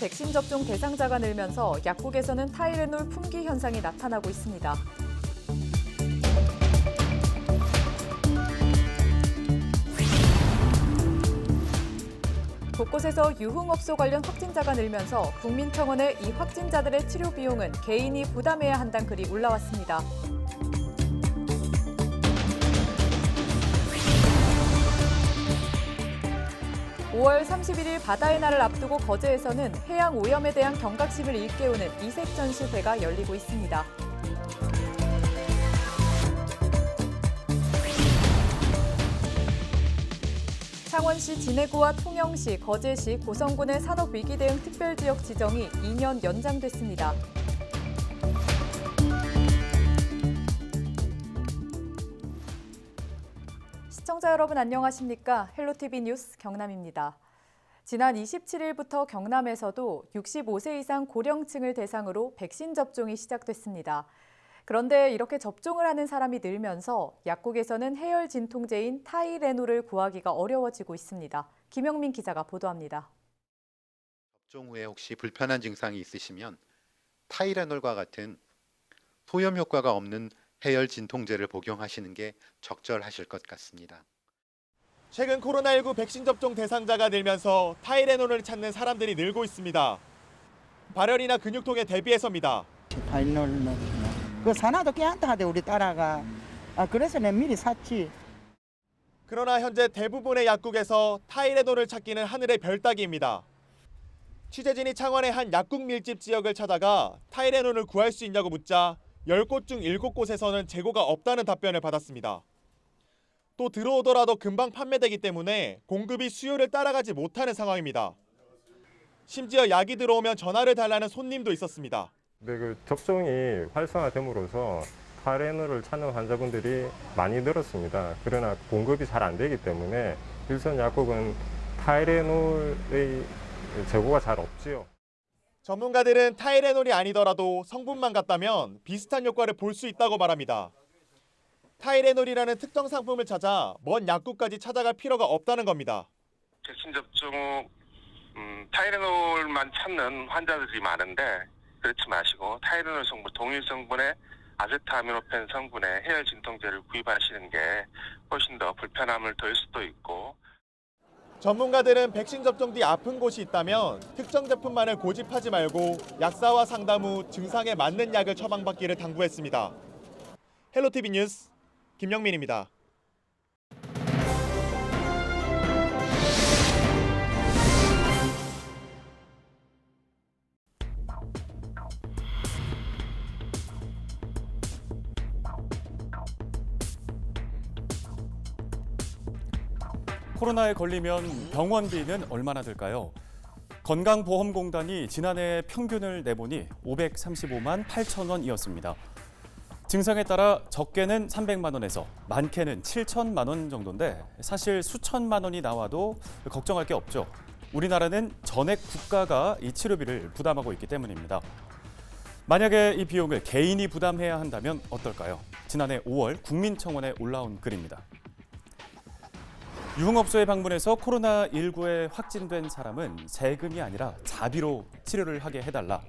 백신 접종 대상자가 늘면서 약국에서는 타이레놀 품귀 현상이 나타나고 있습니다. 곳곳에서 유흥업소 관련 확진자가 늘면서 국민청원에 이 확진자들의 치료 비용은 개인이 부담해야 한다는 글이 올라왔습니다. (5월 31일) 바다의 날을 앞두고 거제에서는 해양 오염에 대한 경각심을 일깨우는 이색 전시회가 열리고 있습니다. 창원시 진해구와 통영시, 거제시, 고성군의 산업위기 대응 특별지역 지정이 2년 연장됐습니다. 시청자 여러분 안녕하십니까? 헬로티비 뉴스 경남입니다. 지난 27일부터 경남에서도 65세 이상 고령층을 대상으로 백신 접종이 시작됐습니다. 그런데 이렇게 접종을 하는 사람이 늘면서 약국에서는 해열 진통제인 타이레놀을 구하기가 어려워지고 있습니다. 김영민 기자가 보도합니다. 접종 후에 혹시 불편한 증상이 있으시면 타이레놀과 같은 소염 효과가 없는 해열 진통제를 복용하시는 게 적절하실 것 같습니다. 최근 코로나19 백신 접종 대상자가 늘면서 타이레놀을 찾는 사람들이 늘고 있습니다. 발열이나 근육통에 대비해서입니다. 타이레놀 그 산화도 괜찮다 하대 우리 딸아가. 그래서 내가 미리 샀지. 그러나 현재 대부분의 약국에서 타이레놀을 찾기는 하늘의 별 따기입니다. 취재진이 창원의 한 약국 밀집 지역을 찾아가 타이레놀을 구할 수 있냐고 묻자 10곳 중 7곳에서는 재고가 없다는 답변을 받았습니다. 또 들어오더라도 금방 판매되기 때문에 공급이 수요를 따라가지 못하는 상황입니다. 심지어 약이 들어오면 전화를 달라는 손님도 있었습니다. 네, 그 접종이 활성화됨으로써 타이레놀을 찾는 환자분들이 많이 늘었습니다. 그러나 공급이 잘 안 되기 때문에 일선 약국은 타이레놀의 재고가 잘 없지요. 전문가들은 타이레놀이 아니더라도 성분만 같다면 비슷한 효과를 볼 수 있다고 말합니다. 타이레놀이라는 특정 상품을 찾아 먼 약국까지 찾아갈 필요가 없다는 겁니다. 백신 접종 후 타이레놀만 찾는 환자들이 많은데 그렇지 마시고 타이레놀 성분, 동일 성분의 아세트아미노펜 성분의 해열 진통제를 구입하시는 게 훨씬 더 불편함을 덜 수도 있고. 전문가들은 백신 접종 뒤 아픈 곳이 있다면 특정 제품만을 고집하지 말고 약사와 상담 후 증상에 맞는 약을 처방받기를 당부했습니다. 헬로티비 뉴스 김영민입니다. 코로나에 걸리면 병원비는 얼마나 들까요? 건강보험공단이 지난해 평균을 내보니 535만 8천 원이었습니다. 증상에 따라 적게는 300만 원에서 많게는 7천만 원 정도인데 사실 수천만 원이 나와도 걱정할 게 없죠. 우리나라는 전액 국가가 이 치료비를 부담하고 있기 때문입니다. 만약에 이 비용을 개인이 부담해야 한다면 어떨까요? 지난해 5월 국민청원에 올라온 글입니다. 유흥업소에 방문해서 코로나19에 확진된 사람은 세금이 아니라 자비로 치료를 하게 해달라.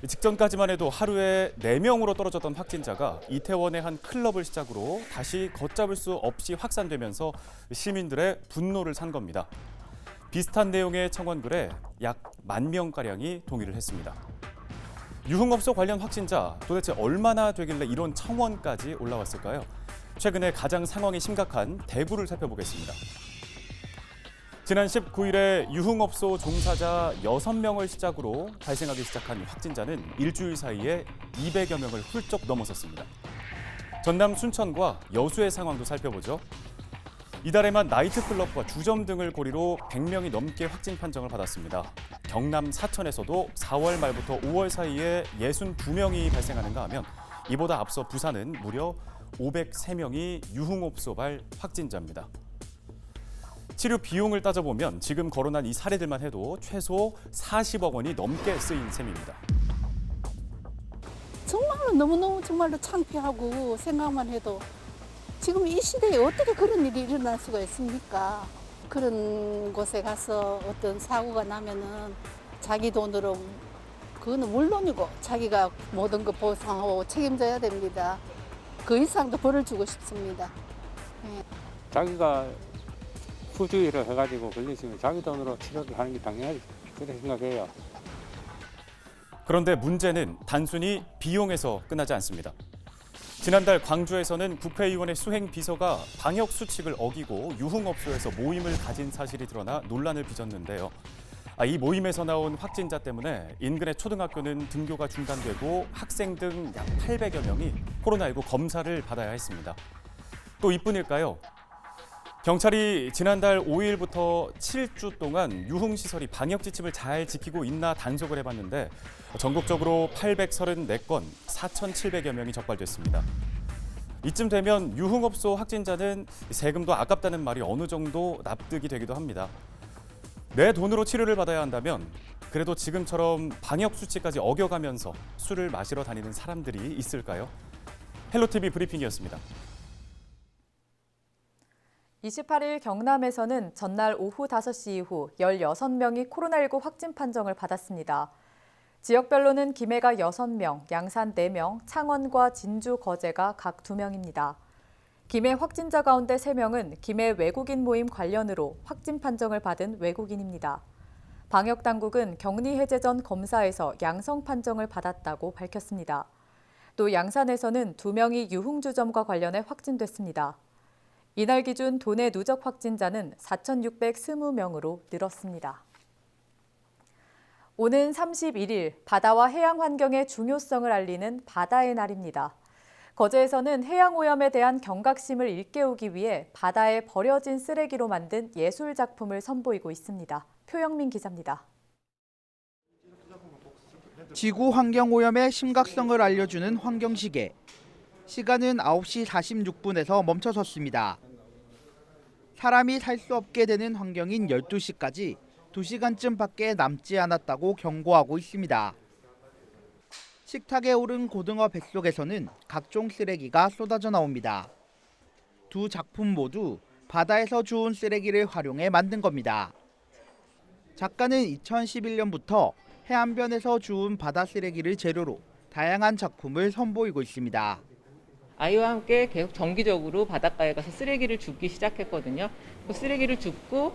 직전까지만 해도 하루에 4명으로 떨어졌던 확진자가 이태원의 한 클럽을 시작으로 다시 걷잡을 수 없이 확산되면서 시민들의 분노를 산 겁니다. 비슷한 내용의 청원글에 약 10,000명가량이 동의를 했습니다. 유흥업소 관련 확진자 도대체 얼마나 되길래 이런 청원까지 올라왔을까요? 최근에 가장 상황이 심각한 대구를 살펴보겠습니다. 지난 19일에 유흥업소 종사자 6명을 시작으로 발생하기 시작한 확진자는 일주일 사이에 200여 명을 훌쩍 넘어섰습니다. 전남 순천과 여수의 상황도 살펴보죠. 이달에만 나이트클럽과 주점 등을 고리로 100명이 넘게 확진 판정을 받았습니다. 경남 사천에서도 4월 말부터 5월 사이에 62명이 발생하는가 하면 이보다 앞서 부산은 무려 503명이 유흥업소발 확진자입니다. 치료 비용을 따져보면 지금 거론한 이 사례들만 해도 최소 40억 원이 넘게 쓰인 셈입니다. 정말로 너무너무 정말로 창피하고 생각만 해도 지금 이 시대에 어떻게 그런 일이 일어날 수가 있습니까? 그런 곳에 가서 어떤 사고가 나면은 자기 돈으로 그거는 물론이고 자기가 모든 거 보상하고 책임져야 됩니다. 그 이상도 벌을 주고 싶습니다. 자기가 후주의를 해가지고 걸리시면 자기 돈으로 치료를 하는 게 당연하지. 그렇게 생각해요. 그런데 문제는 단순히 비용에서 끝나지 않습니다. 지난달 광주에서는 국회의원의 수행 비서가 방역 수칙을 어기고 유흥업소에서 모임을 가진 사실이 드러나 논란을 빚었는데요. 이 모임에서 나온 확진자 때문에 인근의 초등학교는 등교가 중단되고 학생 등 약 800여 명이 코로나19 검사를 받아야 했습니다. 또 이뿐일까요? 경찰이 지난달 5일부터 7주 동안 유흥시설이 방역 지침을 잘 지키고 있나 단속을 해봤는데 전국적으로 834건, 4,700여 명이 적발됐습니다. 이쯤 되면 유흥업소 확진자는 세금도 아깝다는 말이 어느 정도 납득이 되기도 합니다. 내 돈으로 치료를 받아야 한다면 그래도 지금처럼 방역 수칙까지 어겨가면서 술을 마시러 다니는 사람들이 있을까요? 헬로티비 브리핑이었습니다. 28일 경남에서는 전날 오후 5시 이후 16명이 코로나19 확진 판정을 받았습니다. 지역별로는 김해가 6명, 양산 4명, 창원과 진주, 거제가 각 2명입니다. 김해 확진자 가운데 3명은 김해 외국인 모임 관련으로 확진 판정을 받은 외국인입니다. 방역당국은 격리 해제 전 검사에서 양성 판정을 받았다고 밝혔습니다. 또 양산에서는 2명이 유흥주점과 관련해 확진됐습니다. 이날 기준 도내 누적 확진자는 4,620명으로 늘었습니다. 오는 31일 바다와 해양 환경의 중요성을 알리는 바다의 날입니다. 거제에서는 해양오염에 대한 경각심을 일깨우기 위해 바다에 버려진 쓰레기로 만든 예술 작품을 선보이고 있습니다. 표영민 기자입니다. 지구 환경 오염의 심각성을 알려주는 환경시계. 시간은 9시 46분에서 멈춰섰습니다. 사람이 살 수 없게 되는 환경인 12시까지 2시간쯤밖에 남지 않았다고 경고하고 있습니다. 식탁에 오른 고등어 뱃속에서는 각종 쓰레기가 쏟아져 나옵니다. 두 작품 모두 바다에서 주운 쓰레기를 활용해 만든 겁니다. 작가는 2011년부터 해안변에서 주운 바다 쓰레기를 재료로 다양한 작품을 선보이고 있습니다. 아이와 함께 계속 정기적으로 바닷가에 가서 쓰레기를 줍기 시작했거든요. 그 쓰레기를 줍고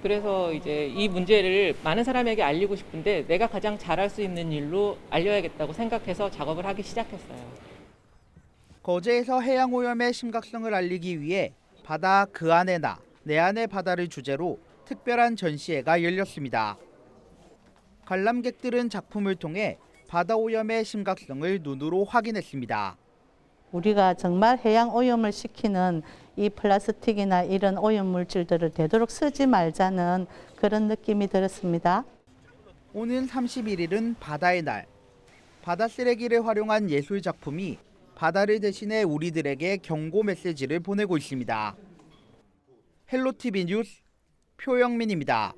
그래서 이제 이 문제를 많은 사람에게 알리고 싶은데 내가 가장 잘할 수 있는 일로 알려야겠다고 생각해서 작업을 하기 시작했어요. 거제에서 해양오염의 심각성을 알리기 위해 바다 그 안에 나, 내 안의 바다를 주제로 특별한 전시회가 열렸습니다. 관람객들은 작품을 통해 바다 오염의 심각성을 눈으로 확인했습니다. 우리가 정말 해양 오염을 시키는 이 플라스틱이나 이런 오염 물질들을 되도록 쓰지 말자는 그런 느낌이 들었습니다. 오는 31일은 바다의 날. 바다 쓰레기를 활용한 예술 작품이 바다를 대신해 우리들에게 경고 메시지를 보내고 있습니다. 헬로티비 뉴스 표영민입니다.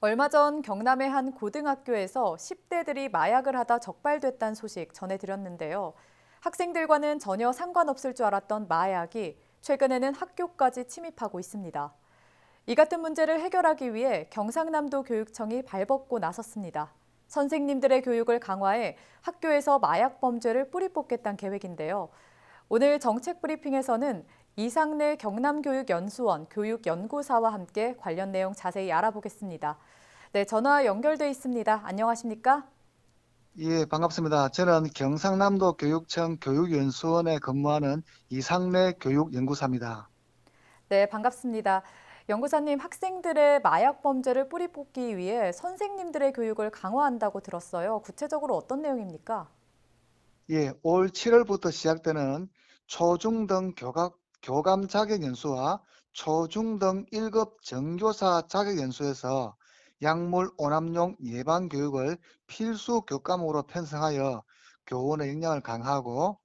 얼마 전 경남의 한 고등학교에서 10대들이 마약을 하다 적발됐다는 소식 전해드렸는데요. 학생들과는 전혀 상관없을 줄 알았던 마약이 최근에는 학교까지 침입하고 있습니다. 이 같은 문제를 해결하기 위해 경상남도 교육청이 발벗고 나섰습니다. 선생님들의 교육을 강화해 학교에서 마약 범죄를 뿌리 뽑겠다는 계획인데요. 오늘 정책 브리핑에서는 이상래 경남교육연수원 교육연구사와 함께 관련 내용 자세히 알아보겠습니다. 네, 전화 연결돼 있습니다. 안녕하십니까? 예, 반갑습니다. 저는 경상남도 교육청 교육연수원에 근무하는 이상래 교육연구사입니다. 네, 반갑습니다. 연구사님, 학생들의 마약 범죄를 뿌리 뽑기 위해 선생님들의 교육을 강화한다고 들었어요. 구체적으로 어떤 내용입니까? 예, 올 7월부터 시작되는 초중등 교감 자격연수와 초중등 1급 정교사 자격연수에서 약물 오남용 예방교육을 필수 교과목으로 편성하여 교원의 역량을 강화하고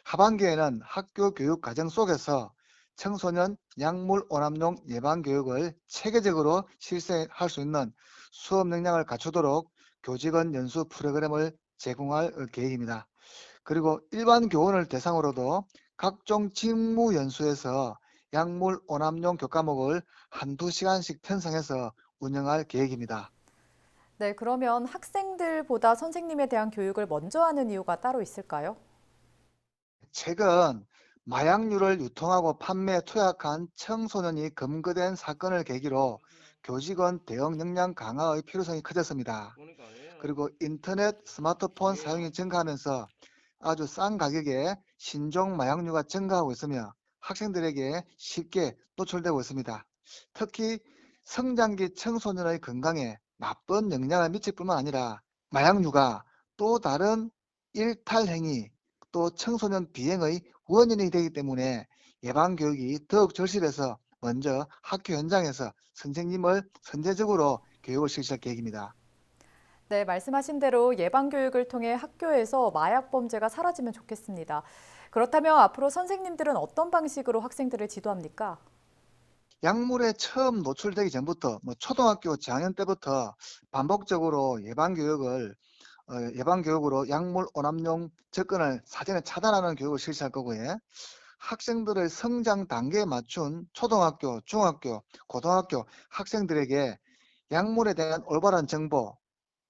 하반기에는 학교 교육 과정 속에서 청소년 약물 오남용 예방교육을 체계적으로 실践할 수 있는 수업 역량을 갖추도록 교직원 연수 프로그램을 제공할 계획입니다. 그리고 일반 교원을 대상으로도 각종 직무 연수에서 약물 오남용 교과목을 한두 시간씩 편성해서 운영할 계획입니다. 네, 그러면 학생들보다 선생님에 대한 교육을 먼저 하는 이유가 따로 있을까요? 최근 마약류를 유통하고 판매에 투약한 청소년이 검거된 사건을 계기로 교직원 대응 역량 강화의 필요성이 커졌습니다. 그리고 인터넷, 스마트폰 사용이 증가하면서 아주 싼 가격에 신종 마약류가 증가하고 있으며 학생들에게 쉽게 노출되고 있습니다. 특히 성장기 청소년의 건강에 나쁜 영향을 미칠 뿐만 아니라 마약류가 또 다른 일탈 행위, 또 청소년 비행의 원인이 되기 때문에 예방교육이 더욱 절실해서 먼저 학교 현장에서 선생님을 선제적으로 교육을 실시할 계획입니다. 네, 말씀하신 대로 예방교육을 통해 학교에서 마약 범죄가 사라지면 좋겠습니다. 그렇다면 앞으로 선생님들은 어떤 방식으로 학생들을 지도합니까? 약물에 처음 노출되기 전부터 초등학교 저학년 때부터 반복적으로 예방교육으로 약물 오남용 접근을 사전에 차단하는 교육을 실시할 거고요. 학생들의 성장 단계에 맞춘 초등학교, 중학교, 고등학교 학생들에게 약물에 대한 올바른 정보,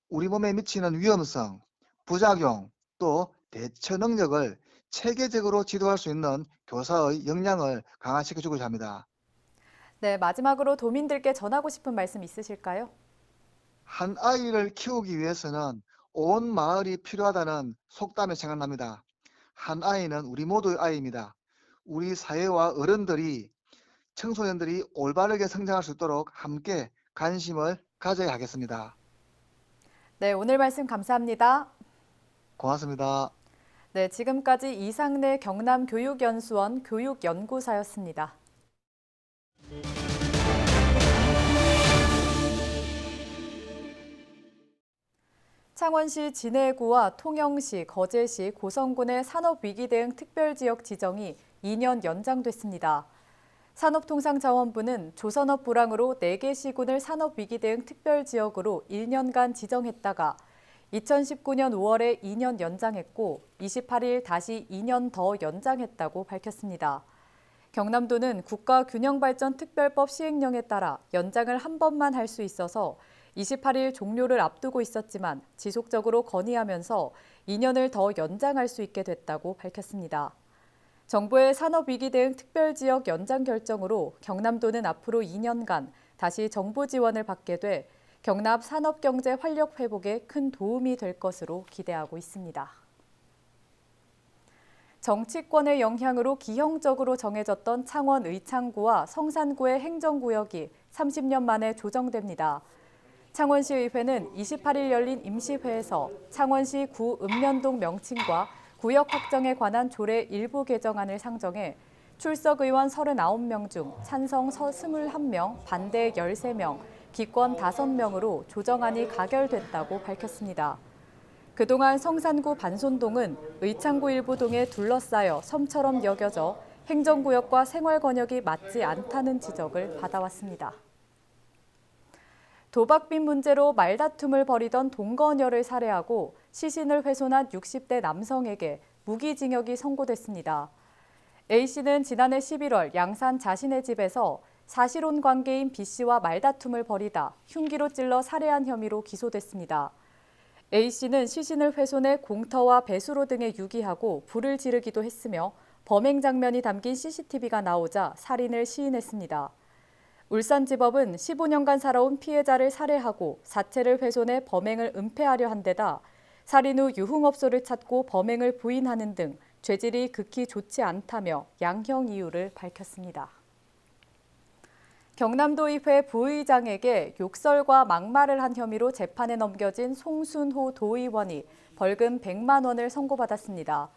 우리 몸에 미치는 위험성, 부작용, 또 대처 능력을 체계적으로 지도할 수 있는 교사의 역량을 강화시켜주고자 합니다. 네, 마지막으로 도민들께 전하고 싶은 말씀 있으실까요? 한 아이를 키우기 위해서는 온 마을이 필요하다는 속담이 생각납니다. 한 아이는 우리 모두의 아이입니다. 우리 사회와 어른들이 청소년들이 올바르게 성장할 수 있도록 함께 관심을 가져야 하겠습니다. 네, 오늘 말씀 감사합니다. 고맙습니다. 네, 지금까지 이상래 경남교육연수원 교육연구사였습니다. 창원시 진해구와 통영시, 거제시, 고성군의 산업위기 대응 특별지역 지정이 2년 연장됐습니다. 산업통상자원부는 조선업 불황으로 4개 시군을 산업위기 대응 특별지역으로 1년간 지정했다가 2019년 5월에 2년 연장했고 28일 다시 2년 더 연장했다고 밝혔습니다. 경남도는 국가균형발전특별법 시행령에 따라 연장을 한 번만 할 수 있어서 28일 종료를 앞두고 있었지만 지속적으로 건의하면서 2년을 더 연장할 수 있게 됐다고 밝혔습니다. 정부의 산업위기 대응 특별지역 연장 결정으로 경남도는 앞으로 2년간 다시 정부 지원을 받게 돼 경남 산업경제 활력 회복에 큰 도움이 될 것으로 기대하고 있습니다. 정치권의 영향으로 기형적으로 정해졌던 창원 의창구와 성산구의 행정구역이 30년 만에 조정됩니다. 창원시의회는 28일 열린 임시회에서 창원시 구 읍면동 명칭과 구역 확정에 관한 조례 일부 개정안을 상정해 출석 의원 39명 중 찬성 21명, 반대 13명, 기권 5명으로 조정안이 가결됐다고 밝혔습니다. 그동안 성산구 반손동은 의창구 일부 동에 둘러싸여 섬처럼 여겨져 행정구역과 생활권역이 맞지 않다는 지적을 받아왔습니다. 도박빚 문제로 말다툼을 벌이던 동거녀를 살해하고 시신을 훼손한 60대 남성에게 무기징역이 선고됐습니다. A씨는 지난해 11월 양산 자신의 집에서 사실혼 관계인 B씨와 말다툼을 벌이다 흉기로 찔러 살해한 혐의로 기소됐습니다. A씨는 시신을 훼손해 공터와 배수로 등에 유기하고 불을 지르기도 했으며 범행 장면이 담긴 CCTV가 나오자 살인을 시인했습니다. 울산지법은 15년간 살아온 피해자를 살해하고 사체를 훼손해 범행을 은폐하려 한 데다 살인 후 유흥업소를 찾고 범행을 부인하는 등 죄질이 극히 좋지 않다며 양형 이유를 밝혔습니다. 경남도의회 부의장에게 욕설과 막말을 한 혐의로 재판에 넘겨진 송순호 도의원이 벌금 100만 원을 선고받았습니다.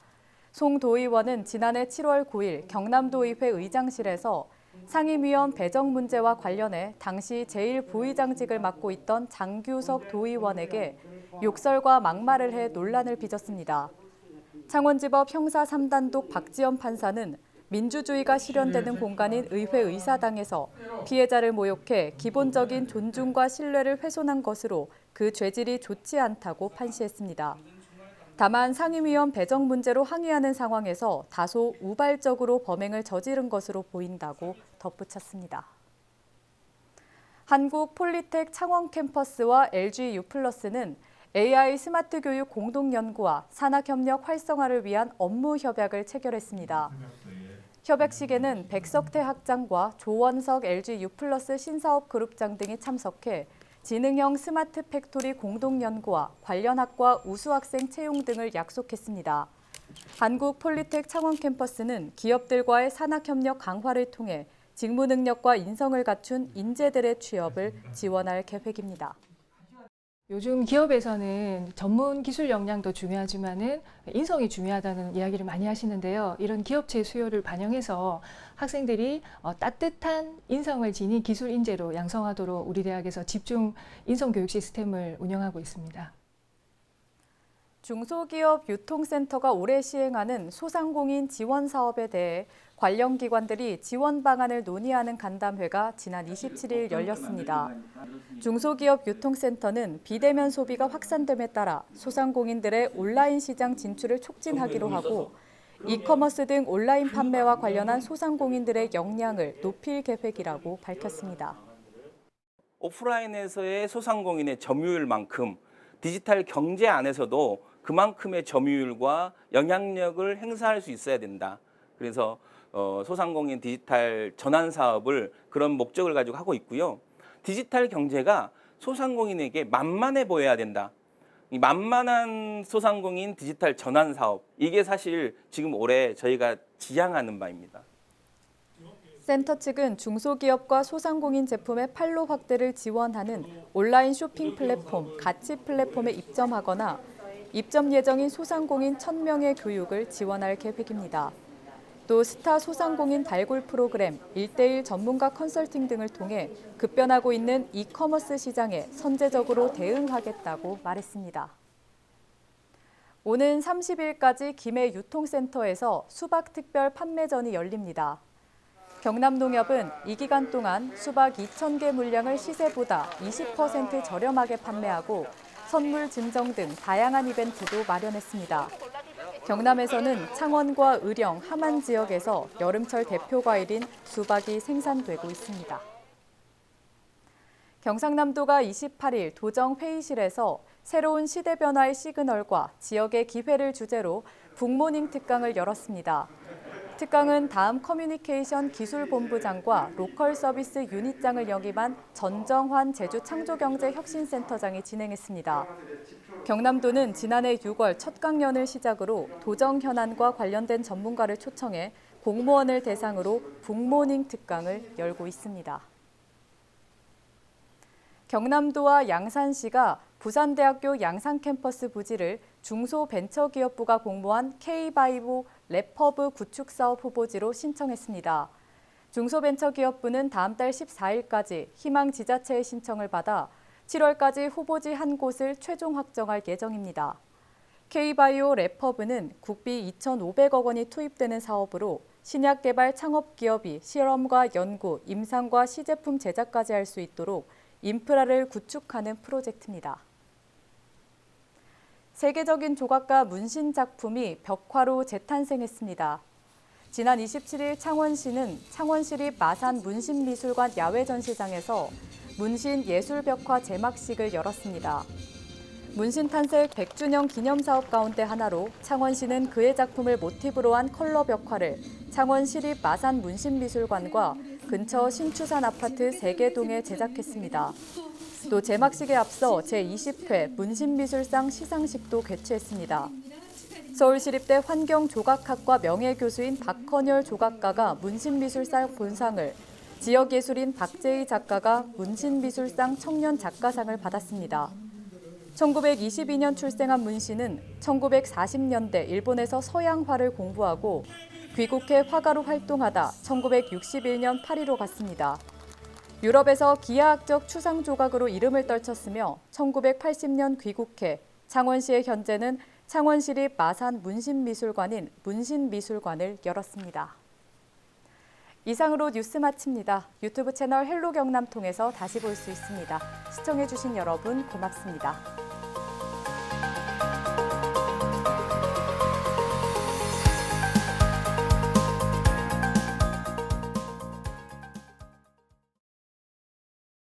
송 도의원은 지난해 7월 9일 경남도의회 의장실에서 상임위원 배정 문제와 관련해 당시 제1부의장직을 맡고 있던 장규석 도의원에게 욕설과 막말을 해 논란을 빚었습니다. 창원지법 형사 3단독 박지연 판사는 민주주의가 실현되는 공간인 의회 의사당에서 피해자를 모욕해 기본적인 존중과 신뢰를 훼손한 것으로 그 죄질이 좋지 않다고 판시했습니다. 다만 상임위원 배정 문제로 항의하는 상황에서 다소 우발적으로 범행을 저지른 것으로 보인다고 덧붙였습니다. 한국 폴리텍 창원 캠퍼스와 LG U+는 AI 스마트 교육 공동연구와 산학협력 활성화를 위한 업무 협약을 체결했습니다. 협약식에는 백석태 학장과 조원석 LG U+ 신사업 그룹장 등이 참석해 지능형 스마트 팩토리 공동연구와 관련 학과 우수학생 채용 등을 약속했습니다. 한국 폴리텍 창원 캠퍼스는 기업들과의 산학협력 강화를 통해 직무 능력과 인성을 갖춘 인재들의 취업을 지원할 계획입니다. 요즘 기업에서는 전문 기술 역량도 중요하지만은 인성이 중요하다는 이야기를 많이 하시는데요. 이런 기업체 수요를 반영해서 학생들이 따뜻한 인성을 지닌 기술 인재로 양성하도록 우리 대학에서 집중 인성 교육 시스템을 운영하고 있습니다. 중소기업 유통센터가 올해 시행하는 소상공인 지원 사업에 대해 관련 기관들이 지원 방안을 논의하는 간담회가 지난 27일 열렸습니다. 중소기업 유통센터는 비대면 소비가 확산됨에 따라 소상공인들의 온라인 시장 진출을 촉진하기로 하고 이커머스 등 온라인 판매와 관련한 소상공인들의 역량을 높일 계획이라고 밝혔습니다. 오프라인에서의 소상공인의 점유율만큼 디지털 경제 안에서도 그만큼의 점유율과 영향력을 행사할 수 있어야 된다. 그래서 소상공인 디지털 전환 사업을 그런 목적을 가지고 하고 있고요. 디지털 경제가 소상공인에게 만만해 보여야 된다. 이 만만한 소상공인 디지털 전환 사업, 이게 사실 지금 올해 저희가 지향하는 바입니다. 센터 측은 중소기업과 소상공인 제품의 판로 확대를 지원하는 온라인 쇼핑 플랫폼 가치 플랫폼에 입점하거나 입점 예정인 소상공인 1,000명의 교육을 지원할 계획입니다. 또 스타 소상공인 발굴 프로그램, 1:1 전문가 컨설팅 등을 통해 급변하고 있는 이커머스 시장에 선제적으로 대응하겠다고 말했습니다. 오는 30일까지 김해 유통센터에서 수박 특별 판매전이 열립니다. 경남농협은 이 기간 동안 수박 2,000개 물량을 시세보다 20% 저렴하게 판매하고 선물 증정 등 다양한 이벤트도 마련했습니다. 경남에서는 창원과 의령, 함안 지역에서 여름철 대표 과일인 수박이 생산되고 있습니다. 경상남도가 28일 도정 회의실에서 새로운 시대 변화의 시그널과 지역의 기회를 주제로 북모닝 특강을 열었습니다. 특강은 다음 커뮤니케이션 기술본부장과 로컬 서비스 유닛장을 역임한 전정환 제주창조경제혁신센터장이 진행했습니다. 경남도는 지난해 6월 첫 강연을 시작으로 도정 현안과 관련된 전문가를 초청해 공무원을 대상으로 북모닝 특강을 열고 있습니다. 경남도와 양산시가 부산대학교 양산캠퍼스 부지를 중소벤처기업부가 공모한 K-바이오 랩허브 구축사업 후보지로 신청했습니다. 중소벤처기업부는 다음 달 14일까지 희망 지자체의 신청을 받아 7월까지 후보지 한 곳을 최종 확정할 예정입니다. K-바이오 랩허브는 국비 2,500억 원이 투입되는 사업으로 신약 개발 창업 기업이 실험과 연구, 임상과 시제품 제작까지 할 수 있도록 인프라를 구축하는 프로젝트입니다. 세계적인 조각가 문신 작품이 벽화로 재탄생했습니다. 지난 27일 창원시는 창원시립 마산 문신미술관 야외 전시장에서 문신 예술벽화 제막식을 열었습니다. 문신 탄생 100주년 기념사업 가운데 하나로 창원시는 그의 작품을 모티브로 한 컬러 벽화를 창원시립 마산 문신미술관과 근처 신추산 아파트 세계동에 제작했습니다. 또 제막식에 앞서 제20회 문신미술상 시상식도 개최했습니다. 서울시립대 환경조각학과 명예교수인 박헌열 조각가가 문신미술상 본상을, 지역예술인 박재희 작가가 문신미술상 청년작가상을 받았습니다. 1922년 출생한 문신은 1940년대 일본에서 서양화를 공부하고 귀국해 화가로 활동하다 1961년 파리로 갔습니다. 유럽에서 기하학적 추상 조각으로 이름을 떨쳤으며 1980년 귀국해 창원시의 현재는 창원시립 마산 문신미술관인 문신미술관을 열었습니다. 이상으로 뉴스 마칩니다. 유튜브 채널 헬로 경남 통해서 다시 볼 수 있습니다. 시청해주신 여러분 고맙습니다.